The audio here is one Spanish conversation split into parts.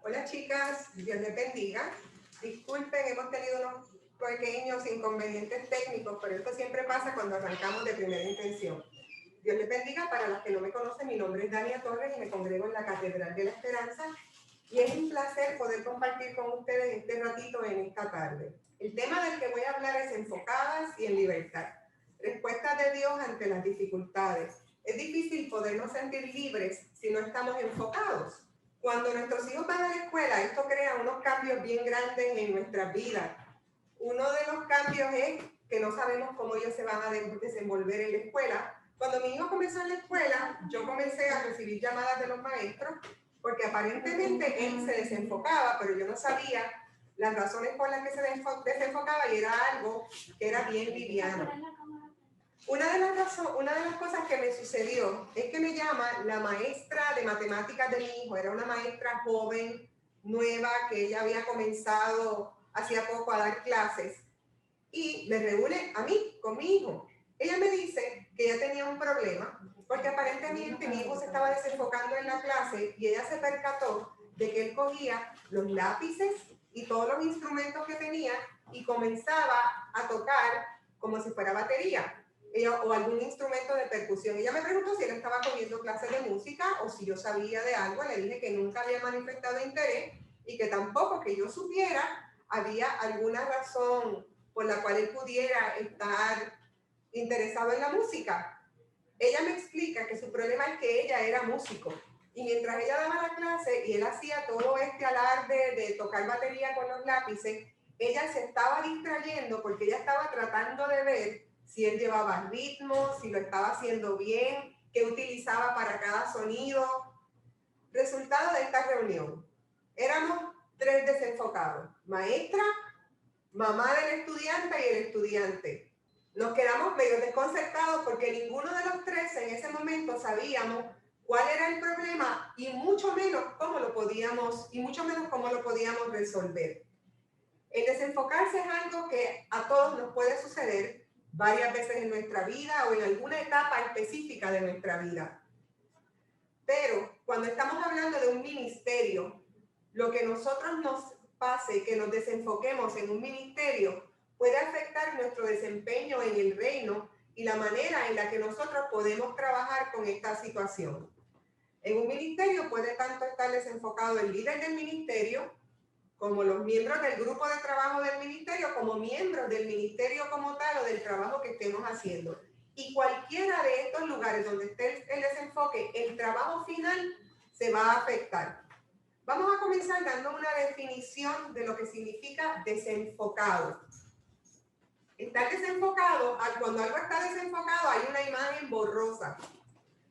Hola chicas, Dios les bendiga. Disculpen, hemos tenido unos pequeños inconvenientes técnicos, pero esto siempre pasa cuando arrancamos de primera intención. Dios les bendiga. Para las que no me conocen, mi nombre es Dania Torres y me congrego en la Catedral de la Esperanza. Y es un placer poder compartir con ustedes este ratito en esta tarde. El tema del que voy a hablar es enfocadas y en libertad. Respuestas de Dios ante las dificultades. Es difícil podernos sentir libres si no estamos enfocados. Cuando nuestros hijos van a la escuela, esto crea unos cambios bien grandes en nuestras vidas. Uno de los cambios es que no sabemos cómo ellos se van a desenvolver en la escuela. Cuando mi hijo comenzó en la escuela, yo comencé a recibir llamadas de los maestros porque aparentemente él se desenfocaba, pero yo no sabía las razones por las que se desenfocaba y era algo que era bien liviano. Una de las cosas que me sucedió es que me llama la maestra de matemáticas de mi hijo. Era una maestra joven, nueva, que ella había comenzado hacía poco a dar clases y me reúne a mí con mi hijo. Ella me dice que ella tenía un problema porque aparentemente mi hijo se estaba desenfocando en la clase y ella se percató de que él cogía los lápices y todos los instrumentos que tenía y comenzaba a tocar como si fuera batería o algún instrumento de percusión. Ella me preguntó si él estaba cogiendo clases de música o si yo sabía de algo. Le dije que nunca había manifestado interés y que tampoco que yo supiera había alguna razón por la cual él pudiera estar interesado en la música. Ella me explica que su problema es que ella era músico y mientras ella daba la clase y él hacía todo este alarde de tocar batería con los lápices, ella se estaba distrayendo porque ella estaba tratando de ver si él llevaba ritmo, si lo estaba haciendo bien, qué utilizaba para cada sonido. Resultado de esta reunión, éramos 3 desenfocados: maestra, mamá del estudiante y el estudiante. Nos quedamos medio desconcertados porque ninguno de los 3 en ese momento sabíamos cuál era el problema y mucho menos cómo lo podíamos resolver. El desenfocarse es algo que a todos nos puede suceder varias veces en nuestra vida o en alguna etapa específica de nuestra vida. Pero cuando estamos hablando de un ministerio, lo que nosotros nos pase, que nos desenfoquemos en un ministerio, puede afectar nuestro desempeño en el reino y la manera en la que nosotros podemos trabajar con esta situación. En un ministerio puede tanto estar desenfocado el líder del ministerio, como los miembros del grupo de trabajo del ministerio, como miembros del ministerio como tal o del trabajo que estemos haciendo. Y cualquiera de estos lugares donde esté el desenfoque, el trabajo final se va a afectar. Vamos a comenzar dando una definición de lo que significa desenfocado. Estar desenfocado, cuando algo está desenfocado hay una imagen borrosa.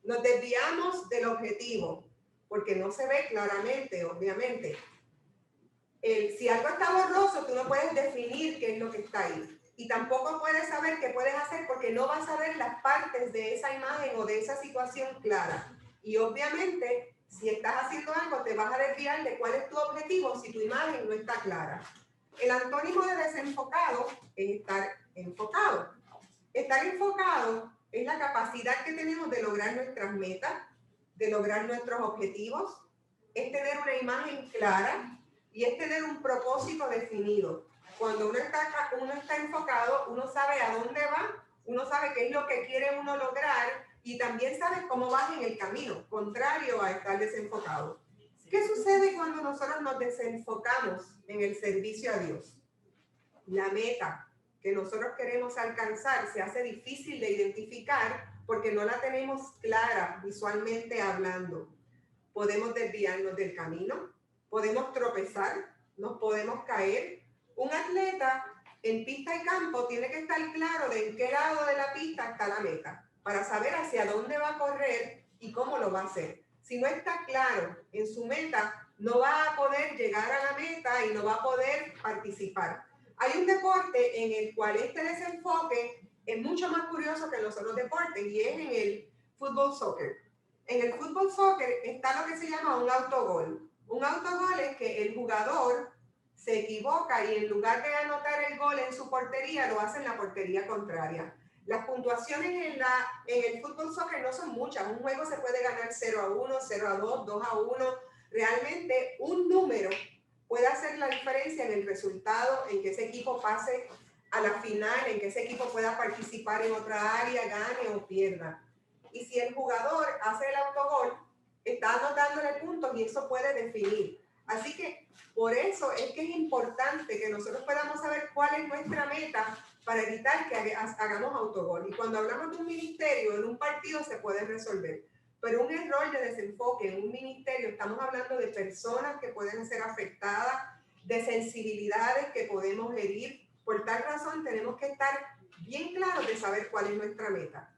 Nos desviamos del objetivo porque no se ve claramente, obviamente. Si algo está borroso, tú no puedes definir qué es lo que está ahí. Y tampoco puedes saber qué puedes hacer porque no vas a ver las partes de esa imagen o de esa situación clara. Y obviamente, si estás haciendo algo, te vas a desviar de cuál es tu objetivo si tu imagen no está clara. El antónimo de desenfocado es estar enfocado. Estar enfocado es la capacidad que tenemos de lograr nuestras metas, de lograr nuestros objetivos, es tener una imagen clara y es tener un propósito definido. Cuando uno está enfocado, uno sabe a dónde va, uno sabe qué es lo que quiere uno lograr y también sabe cómo vas en el camino, contrario a estar desenfocado. ¿Qué sucede cuando nosotros nos desenfocamos en el servicio a Dios? La meta que nosotros queremos alcanzar se hace difícil de identificar porque no la tenemos clara visualmente hablando. Podemos desviarnos del camino, podemos tropezar, nos podemos caer. Un atleta en pista y campo tiene que estar claro de en qué lado de la pista está la meta para saber hacia dónde va a correr y cómo lo va a hacer. Si no está claro en su meta, no va a poder llegar a la meta y no va a poder participar. Hay un deporte en el cual este desenfoque es mucho más curioso que los otros deportes y es en el fútbol soccer. En el fútbol soccer está lo que se llama un autogol. Un autogol es que el jugador se equivoca y en lugar de anotar el gol en su portería, lo hace en la portería contraria. Las puntuaciones en el fútbol soccer no son muchas. Un juego se puede ganar 0-1, 0-2, 2-1. Realmente un número en el resultado, en que ese equipo pase a la final, en que ese equipo pueda participar en otra área, gane o pierda. Y si el jugador hace el autogol, está anotándole puntos y eso puede definir. Así que por eso es que es importante que nosotros podamos saber cuál es nuestra meta para evitar que hagamos autogol. Y cuando hablamos de un ministerio, en un partido se puede resolver. Pero un error de desenfoque en un ministerio, estamos hablando de personas que pueden ser afectadas, de sensibilidades que podemos herir. Por tal razón tenemos que estar bien claros de saber cuál es nuestra meta.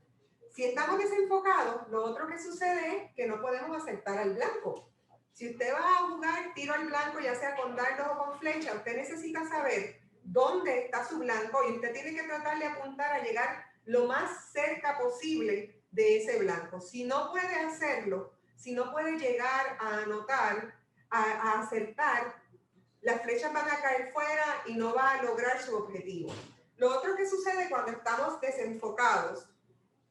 Si estamos desenfocados, lo otro que sucede es que no podemos aceptar al blanco. Si usted va a jugar tiro al blanco, ya sea con dardos o con flecha, usted necesita saber dónde está su blanco y usted tiene que tratar de apuntar a llegar lo más cerca posible de ese blanco. Si no puede hacerlo, si no puede llegar a anotar, a acertar, las flechas van a caer fuera y no va a lograr su objetivo. Lo otro que sucede cuando estamos desenfocados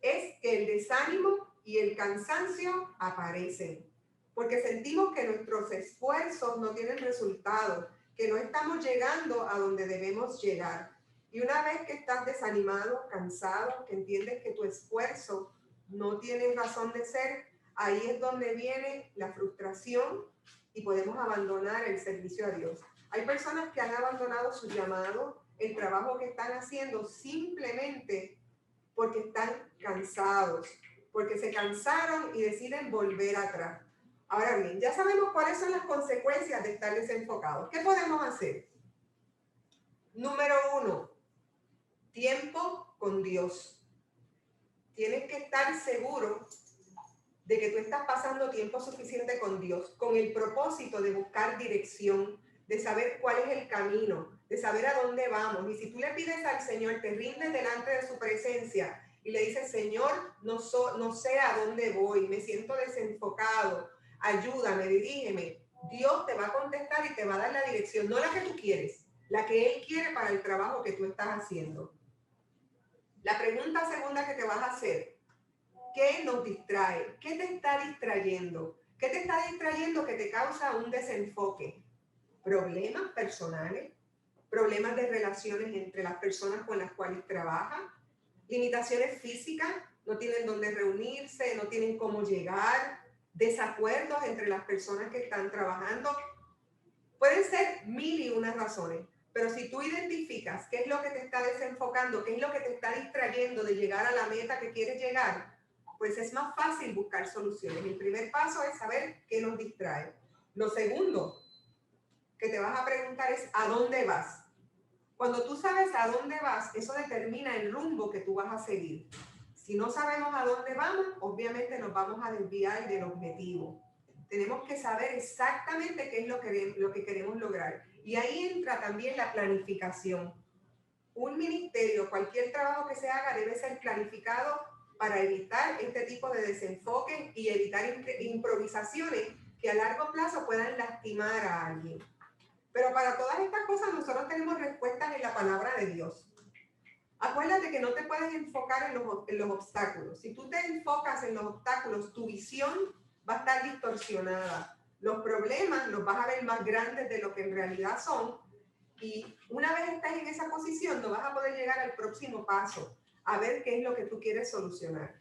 es que el desánimo y el cansancio aparecen, porque sentimos que nuestros esfuerzos no tienen resultado, que no estamos llegando a donde debemos llegar. Y una vez que estás desanimado, cansado, que entiendes que tu esfuerzo no tiene razón de ser, ahí es donde viene la frustración y podemos abandonar el servicio a Dios. Hay personas que han abandonado su llamado, el trabajo que están haciendo, simplemente porque están cansados, porque se cansaron y deciden volver atrás. Ahora bien, ya sabemos cuáles son las consecuencias de estar desenfocados. ¿Qué podemos hacer? Número 1, tiempo con Dios. Tienes que estar seguro de que tú estás pasando tiempo suficiente con Dios, con el propósito de buscar dirección, de saber cuál es el camino, de saber a dónde vamos. Y si tú le pides al Señor, te rindes delante de su presencia y le dices, Señor, no sé a dónde voy, me siento desenfocado, ayúdame, dirígeme. Dios te va a contestar y te va a dar la dirección, no la que tú quieres, la que Él quiere para el trabajo que tú estás haciendo. La pregunta segunda que te vas a hacer, ¿qué nos distrae? ¿Qué te está distrayendo? ¿Qué te está distrayendo que te causa un desenfoque? ¿Problemas personales? ¿Problemas de relaciones entre las personas con las cuales trabajan? ¿Limitaciones físicas? ¿No tienen dónde reunirse? ¿No tienen cómo llegar? ¿Desacuerdos entre las personas que están trabajando? Pueden ser mil y unas razones. Pero si tú identificas qué es lo que te está desenfocando, qué es lo que te está distrayendo de llegar a la meta que quieres llegar, pues es más fácil buscar soluciones. El primer paso es saber qué nos distrae. Lo segundo que te vas a preguntar es ¿a dónde vas? Cuando tú sabes a dónde vas, eso determina el rumbo que tú vas a seguir. Si no sabemos a dónde vamos, obviamente nos vamos a desviar del objetivo. Tenemos que saber exactamente qué es lo que queremos lograr. Y ahí entra también la planificación. Un ministerio, cualquier trabajo que se haga debe ser planificado para evitar este tipo de desenfoque y evitar improvisaciones que a largo plazo puedan lastimar a alguien. Pero para todas estas cosas nosotros tenemos respuestas en la palabra de Dios. Acuérdate que no te puedes enfocar en los obstáculos. Si tú te enfocas en los obstáculos, tu visión va a estar distorsionada. Los problemas los vas a ver más grandes de lo que en realidad son. Y una vez estás en esa posición, no vas a poder llegar al próximo paso, a ver qué es lo que tú quieres solucionar.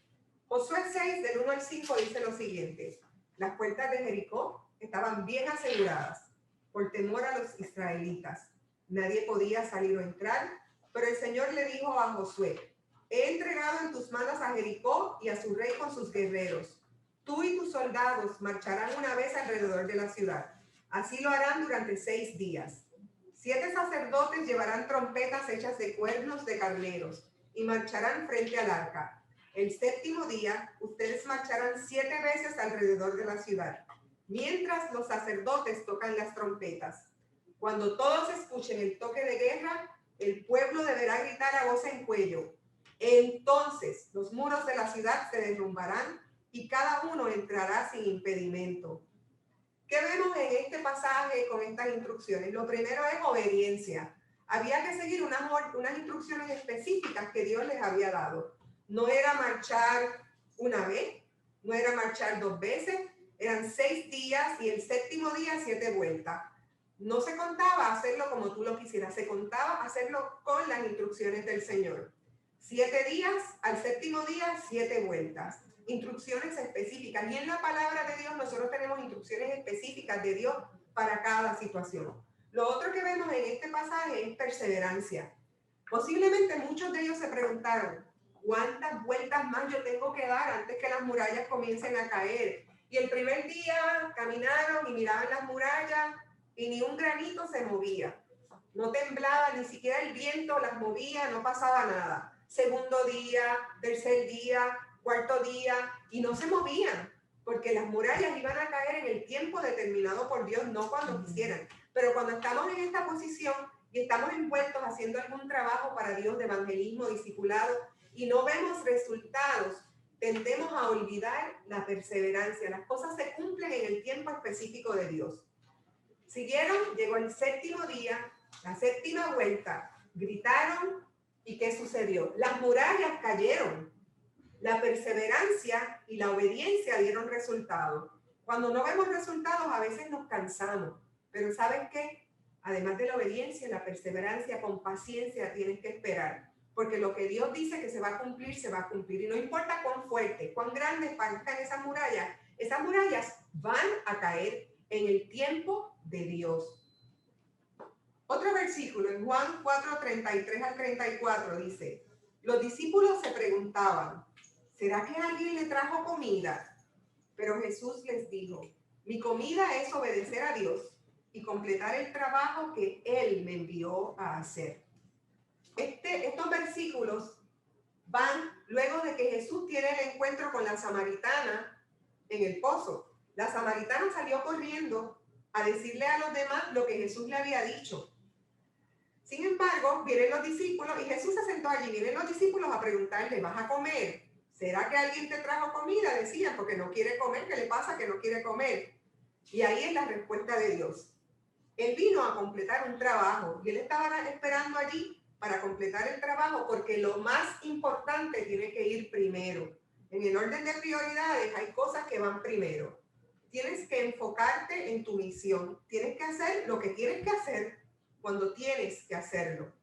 Josué 6, del 1 al 5, dice lo siguiente. Las puertas de Jericó estaban bien aseguradas por temor a los israelitas. Nadie podía salir o entrar, pero el Señor le dijo a Josué, he entregado en tus manos a Jericó y a su rey con sus guerreros. Tú y tus soldados marcharán una vez alrededor de la ciudad. Así lo harán durante 6 días. 7 sacerdotes llevarán trompetas hechas de cuernos de carneros y marcharán frente al arca. El 7º día, ustedes marcharán 7 veces alrededor de la ciudad, mientras los sacerdotes tocan las trompetas. Cuando todos escuchen el toque de guerra, el pueblo deberá gritar a voz en cuello. Entonces los muros de la ciudad se derrumbarán y cada uno entrará sin impedimento. ¿Qué vemos en este pasaje con estas instrucciones? Lo primero es obediencia. Había que seguir unas instrucciones específicas que Dios les había dado. No era marchar una vez, no era marchar 2 veces, eran 6 días y el 7º día 7 vueltas. No se contaba hacerlo como tú lo quisieras, se contaba hacerlo con las instrucciones del Señor. 7 días, al séptimo día, 7 vueltas. Instrucciones específicas. Y en la palabra de Dios nosotros tenemos instrucciones específicas de Dios para cada situación. Lo otro que vemos en este pasaje es perseverancia. Posiblemente muchos de ellos se preguntaron, ¿cuántas vueltas más yo tengo que dar antes que las murallas comiencen a caer? Y el primer día caminaron y miraban las murallas y ni un granito se movía. No temblaba, ni siquiera el viento las movía, no pasaba nada. Segundo día, tercer día, cuarto día, y no se movían, porque las murallas iban a caer en el tiempo determinado por Dios, no cuando quisieran. Pero cuando estamos en esta posición y estamos envueltos haciendo algún trabajo para Dios de evangelismo, discipulado, y no vemos resultados, tendemos a olvidar la perseverancia. Las cosas se cumplen en el tiempo específico de Dios. Siguieron, llegó el séptimo día, la séptima vuelta, gritaron, ¿y qué sucedió? Las murallas cayeron. La perseverancia y la obediencia dieron resultados. Cuando no vemos resultados, a veces nos cansamos. Pero ¿sabes qué? Además de la obediencia, la perseverancia, con paciencia tienes que esperar. Porque lo que Dios dice que se va a cumplir, se va a cumplir. Y no importa cuán fuerte, cuán grandes parezcan esas murallas van a caer en el tiempo de Dios. Otro versículo en Juan 4, 33 al 34 dice, los discípulos se preguntaban, ¿será que alguien le trajo comida? Pero Jesús les dijo, mi comida es obedecer a Dios y completar el trabajo que Él me envió a hacer. Estos versículos van luego de que Jesús tiene el encuentro con la samaritana en el pozo. La samaritana salió corriendo a decirle a los demás lo que Jesús le había dicho. Sin embargo, vienen los discípulos y Jesús se sentó allí. Vienen los discípulos a preguntarle, ¿vas a comer? ¿Será que alguien te trajo comida? Decían, porque no quiere comer. ¿Qué le pasa que no quiere comer? Y ahí es la respuesta de Dios. Él vino a completar un trabajo y él estaba esperando allí para completar el trabajo porque lo más importante tiene que ir primero. En el orden de prioridades hay cosas que van primero. Tienes que enfocarte en tu misión. Tienes que hacer lo que tienes que hacer cuando tienes que hacerlo.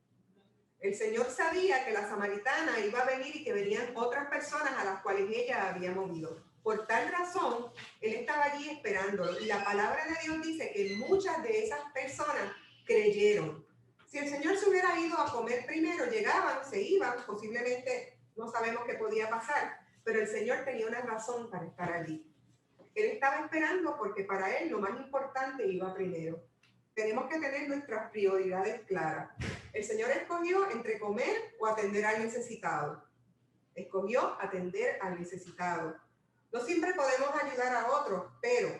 El Señor sabía que la samaritana iba a venir y que venían otras personas a las cuales ella había movido. Por tal razón, él estaba allí esperándolo. Y la palabra de Dios dice que muchas de esas personas creyeron. Si el Señor se hubiera ido a comer primero, llegaban, se iban, posiblemente no sabemos qué podía pasar, pero el Señor tenía una razón para estar allí. Él estaba esperando porque para él lo más importante iba primero. Tenemos que tener nuestras prioridades claras. El Señor escogió entre comer o atender al necesitado. Escogió atender al necesitado. No siempre podemos ayudar a otros, pero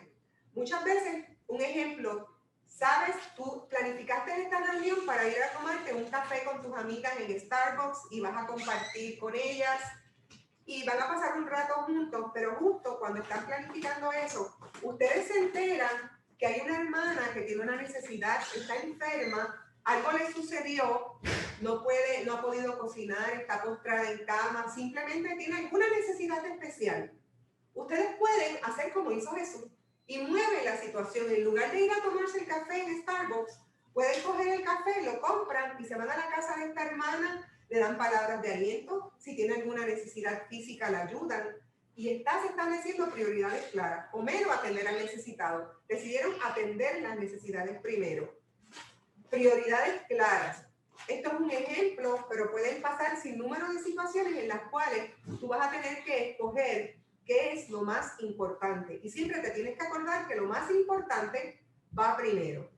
muchas veces, un ejemplo, sabes, tú planificaste esta reunión para ir a tomarte un café con tus amigas en Starbucks y vas a compartir con ellas y van a pasar un rato juntos, pero justo cuando están planificando eso, ustedes se enteran que hay una hermana que tiene una necesidad, está enferma, algo le sucedió, no ha podido cocinar, está postrada en cama, simplemente tiene alguna necesidad especial. Ustedes pueden hacer como hizo Jesús y mueven la situación. En lugar de ir a tomarse el café en Starbucks, pueden coger el café, lo compran y se van a la casa de esta hermana, le dan palabras de aliento, si tiene alguna necesidad física la ayudan. Y estás estableciendo prioridades claras, comer o atender al necesitado. Decidieron atender las necesidades primero. Prioridades claras. Esto es un ejemplo, pero pueden pasar sin número de situaciones en las cuales tú vas a tener que escoger qué es lo más importante. Y siempre te tienes que acordar que lo más importante va primero.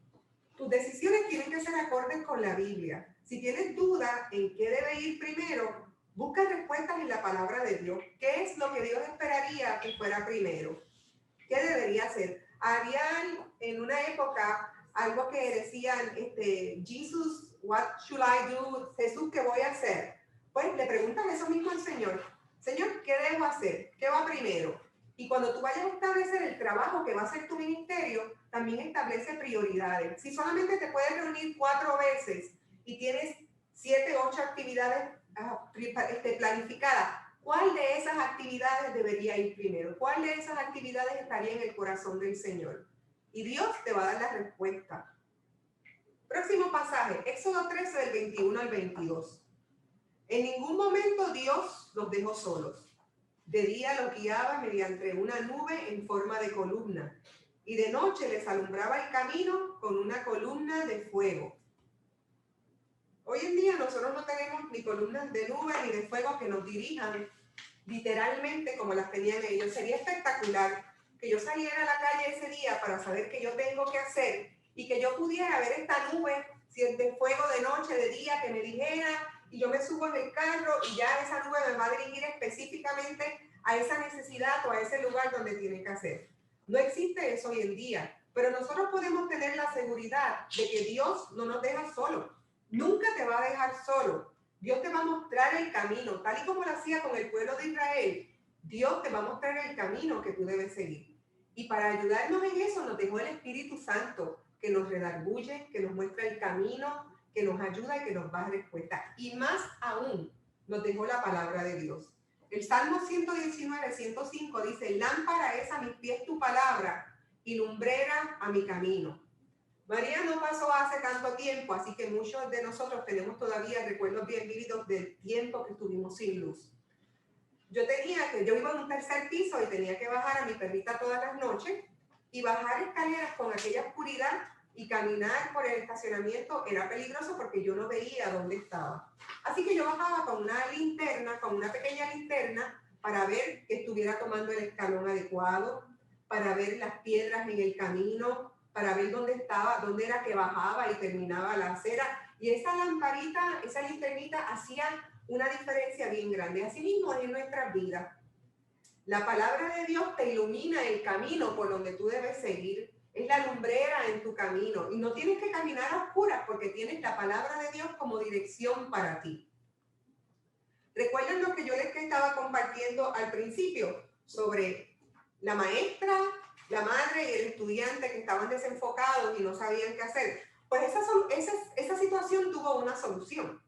Tus decisiones tienen que ser acordes con la Biblia. Si tienes duda en qué debe ir primero, busca respuestas en la palabra de Dios. ¿Qué es lo que Dios esperaría que fuera primero? ¿Qué debería ser? Había en una época algo que decían, Jesus, what should I do? Jesús, ¿qué voy a hacer? Pues le preguntas eso mismo al Señor. Señor, ¿qué debo hacer? ¿Qué va primero? Y cuando tú vayas a establecer el trabajo que va a hacer tu ministerio, también establece prioridades. Si solamente te puedes reunir 4 veces y tienes 7, 8 actividades planificadas, ¿cuál de esas actividades debería ir primero? ¿Cuál de esas actividades estaría en el corazón del Señor? Y Dios te va a dar la respuesta. Próximo pasaje, Éxodo 13 del 21 al 22. En ningún momento Dios los dejó solos. De día los guiaba mediante una nube en forma de columna y de noche les alumbraba el camino con una columna de fuego. Hoy en día nosotros no tenemos ni columnas de nube ni de fuego que nos dirijan literalmente como las tenían ellos. Sería espectacular que yo saliera a la calle ese día para saber qué yo tengo que hacer y que yo pudiera ver esta nube, si es de fuego de noche, de día, que me dijera, y yo me subo en el carro y ya esa nube me va a dirigir específicamente a esa necesidad o a ese lugar donde tiene que hacer. No existe eso hoy en día, pero nosotros podemos tener la seguridad de que Dios no nos deja solos. Nunca te va a dejar solo. Dios te va a mostrar el camino, tal y como lo hacía con el pueblo de Israel. Dios te va a mostrar el camino que tú debes seguir. Y para ayudarnos en eso nos dejó el Espíritu Santo, que nos redarguye, que nos muestra el camino, que nos ayuda y que nos va a dar respuesta. Y más aún, nos dejó la palabra de Dios. El Salmo 119, 105 dice, lámpara es a mis pies tu palabra y lumbrera a mi camino. María no pasó hace tanto tiempo, así que muchos de nosotros tenemos todavía recuerdos bien vividos del tiempo que estuvimos sin luz. Yo iba a un tercer piso y tenía que bajar a mi perrita todas las noches y bajar escaleras con aquella oscuridad y caminar por el estacionamiento era peligroso porque yo no veía dónde estaba. Así que yo bajaba con una linterna, con una pequeña linterna, para ver que estuviera tomando el escalón adecuado, para ver las piedras en el camino, para ver dónde estaba, dónde era que bajaba y terminaba la acera. Y esa lamparita, esa linternita hacía una diferencia bien grande. Así mismo es en nuestras vidas. La palabra de Dios te ilumina el camino por donde tú debes seguir. Es la lumbrera en tu camino. Y no tienes que caminar a oscuras porque tienes la palabra de Dios como dirección para ti. ¿Recuerdan lo que yo les estaba compartiendo al principio sobre la maestra, la madre y el estudiante que estaban desenfocados y no sabían qué hacer? Pues esa situación tuvo una solución.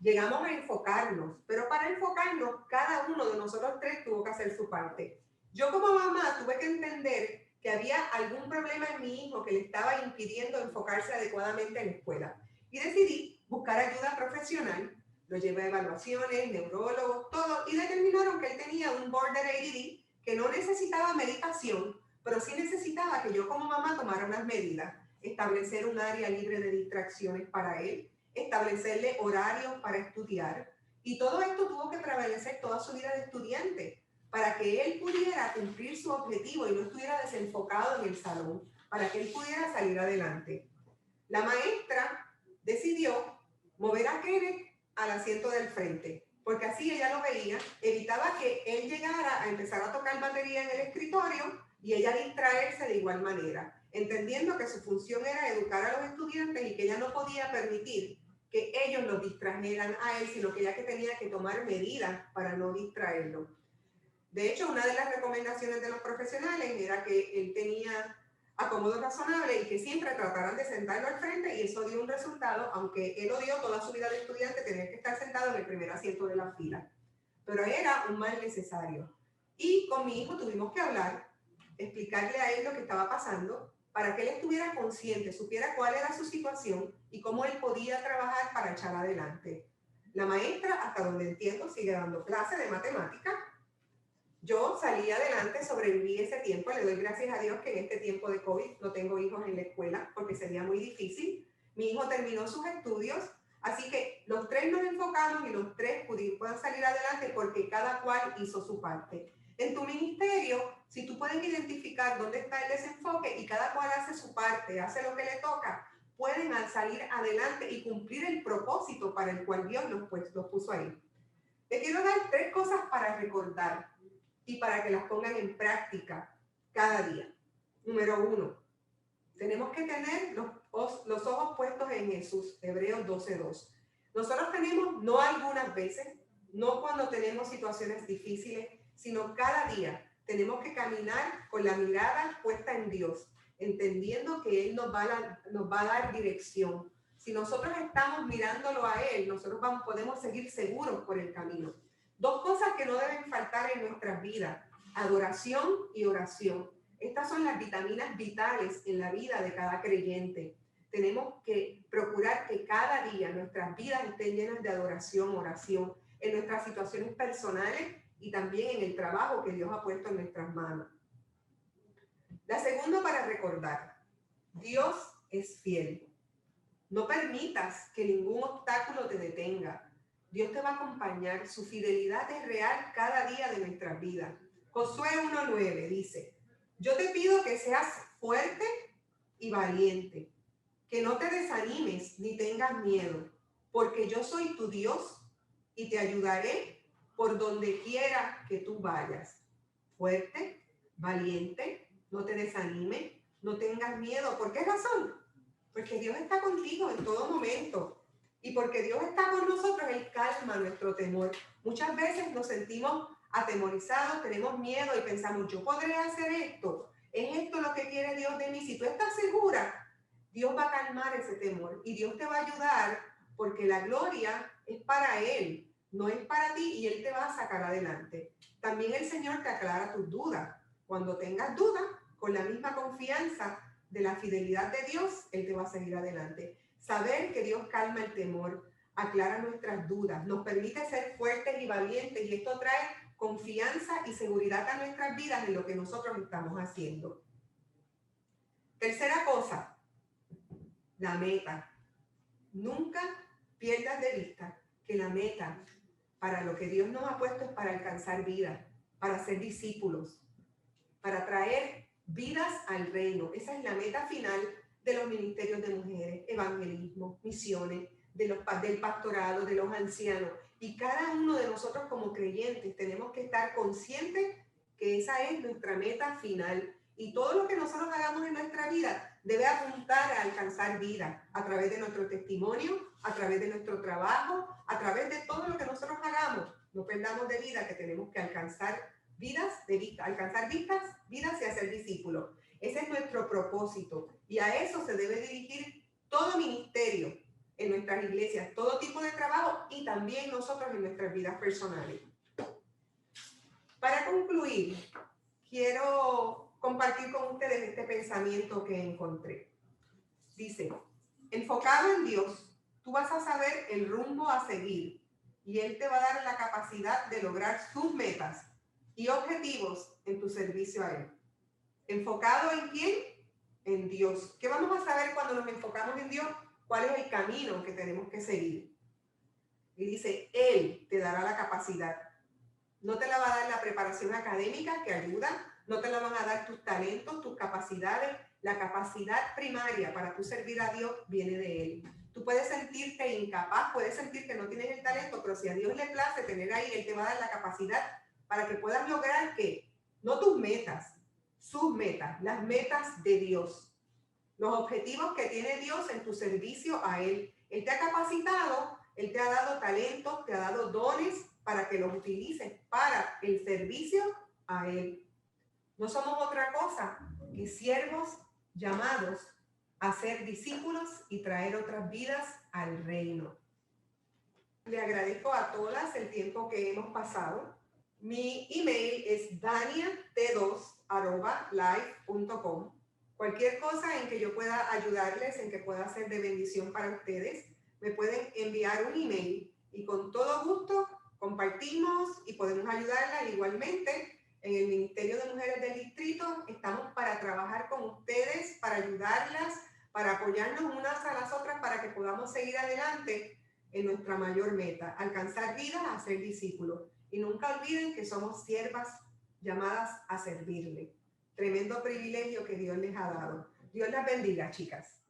Llegamos a enfocarnos, pero para enfocarnos, cada uno de nosotros tres tuvo que hacer su parte. Yo como mamá tuve que entender que había algún problema en mi hijo que le estaba impidiendo enfocarse adecuadamente en la escuela. Y decidí buscar ayuda profesional. Lo llevé a evaluaciones, neurólogos, todo, y determinaron que él tenía un border ADD que no necesitaba medicación, pero sí necesitaba que yo como mamá tomara unas medidas, establecer un área libre de distracciones para él, establecerle horarios para estudiar. Y todo esto tuvo que prevalecer toda su vida de estudiante para que él pudiera cumplir su objetivo y no estuviera desenfocado en el salón, para que él pudiera salir adelante. La maestra decidió mover a Kenneth al asiento del frente, porque así ella lo veía, evitaba que él llegara a empezar a tocar batería en el escritorio y ella distraerse de igual manera, entendiendo que su función era educar a los estudiantes y que ella no podía permitir que ellos los distrajeran a él, sino que ella que tenía que tomar medidas para no distraerlo. De hecho, una de las recomendaciones de los profesionales era que él tenía acomodo razonable y que siempre trataran de sentarlo al frente, y eso dio un resultado, aunque él odió toda su vida de estudiante tener que estar sentado en el primer asiento de la fila. Pero era un mal necesario. Y con mi hijo tuvimos que hablar, explicarle a él lo que estaba pasando, para que él estuviera consciente, supiera cuál era su situación y cómo él podía trabajar para echar adelante. La maestra, hasta donde entiendo, sigue dando clase de matemática. Yo salí adelante, sobreviví ese tiempo, le doy gracias a Dios que en este tiempo de COVID no tengo hijos en la escuela porque sería muy difícil. Mi hijo terminó sus estudios, así que los tres nos enfocamos y los tres puedan salir adelante porque cada cual hizo su parte. En tu ministerio, si tú puedes identificar dónde está el desenfoque y cada cual hace su parte, hace lo que le toca, pueden salir adelante y cumplir el propósito para el cual Dios los puso ahí. Te quiero dar 3 cosas para recordar y para que las pongan en práctica cada día. Número 1, tenemos que tener los ojos puestos en Jesús, Hebreos 12:2. Nosotros tenemos, no algunas veces, no cuando tenemos situaciones difíciles, sino cada día tenemos que caminar con la mirada puesta en Dios, entendiendo que Él nos va a dar dirección. Si nosotros estamos mirándolo a Él, nosotros podemos seguir seguros por el camino. 2 cosas que no deben faltar en nuestras vidas: adoración y oración. Estas son las vitaminas vitales en la vida de cada creyente. tenemos que procurar que cada día nuestras vidas estén llenas de adoración, oración, en nuestras situaciones personales y también en el trabajo que Dios ha puesto en nuestras manos. La segunda para recordar, Dios es fiel. No permitas que ningún obstáculo te detenga. Dios te va a acompañar. Su fidelidad es real cada día de nuestras vidas. Josué 1:9 dice, yo te pido que seas fuerte y valiente, que no te desanimes ni tengas miedo, porque yo soy tu Dios y te ayudaré por donde quiera que tú vayas. Fuerte, valiente, no te desanimes, no tengas miedo. ¿Por qué razón? Porque Dios está contigo en todo momento. Y porque Dios está con nosotros, Él calma nuestro temor. Muchas veces nos sentimos atemorizados, tenemos miedo y pensamos, yo podré hacer esto. ¿Es esto lo que quiere Dios de mí? Si tú estás segura, Dios va a calmar ese temor y Dios te va a ayudar porque la gloria es para Él, no es para ti y Él te va a sacar adelante. También el Señor te aclara tus dudas. Cuando tengas dudas, con la misma confianza de la fidelidad de Dios, Él te va a seguir adelante. Saber que Dios calma el temor, aclara nuestras dudas, nos permite ser fuertes y valientes y esto trae confianza y seguridad a nuestras vidas en lo que nosotros estamos haciendo. Tercera cosa, la meta. Nunca pierdas de vista que la meta para lo que Dios nos ha puesto es para alcanzar vida, para ser discípulos, para traer vidas al reino. Esa es la meta final de los ministerios de mujeres, evangelismo, misiones, del pastorado, de los ancianos. Y cada uno de nosotros como creyentes tenemos que estar conscientes que esa es nuestra meta final. Y todo lo que nosotros hagamos en nuestra vida debe apuntar a alcanzar vida a través de nuestro testimonio, a través de nuestro trabajo, a través de todo lo que nosotros hagamos. No perdamos de vida que tenemos que alcanzar vidas, alcanzar vidas y hacer discípulos. Ese es nuestro propósito y a eso se debe dirigir todo ministerio en nuestras iglesias, todo tipo de trabajo y también nosotros en nuestras vidas personales. Para concluir, quiero compartir con ustedes este pensamiento que encontré. Dice, enfocado en Dios, tú vas a saber el rumbo a seguir y Él te va a dar la capacidad de lograr sus metas y objetivos en tu servicio a Él. ¿Enfocado en quién? En Dios. ¿Qué vamos a saber cuando nos enfocamos en Dios? ¿Cuál es el camino que tenemos que seguir? Y dice, Él te dará la capacidad. No te la va a dar la preparación académica que ayuda, no te la van a dar tus talentos, tus capacidades. La capacidad primaria para tu servir a Dios viene de Él. Tú puedes sentirte incapaz, puedes sentir que no tienes el talento, pero si a Dios le place tener ahí, Él te va a dar la capacidad para que puedas lograr ¿qué? No tus metas, sus metas, las metas de Dios. Los objetivos que tiene Dios en tu servicio a Él. Él te ha capacitado, Él te ha dado talentos, te ha dado dones para que los utilices para el servicio a Él. No somos otra cosa que siervos llamados a ser discípulos y traer otras vidas al reino. Le agradezco a todas el tiempo que hemos pasado. Mi email es daniat2@live.com. Cualquier cosa en que yo pueda ayudarles, en que pueda ser de bendición para ustedes, me pueden enviar un email y con todo gusto compartimos y podemos ayudarlas. Igualmente, en el Ministerio de Mujeres del Distrito estamos para trabajar con ustedes, para ayudarlas, para apoyarnos unas a las otras para que podamos seguir adelante en nuestra mayor meta, alcanzar vidas, a ser discípulos. Y nunca olviden que somos siervas llamadas a servirle. Tremendo privilegio que Dios les ha dado. Dios las bendiga, chicas.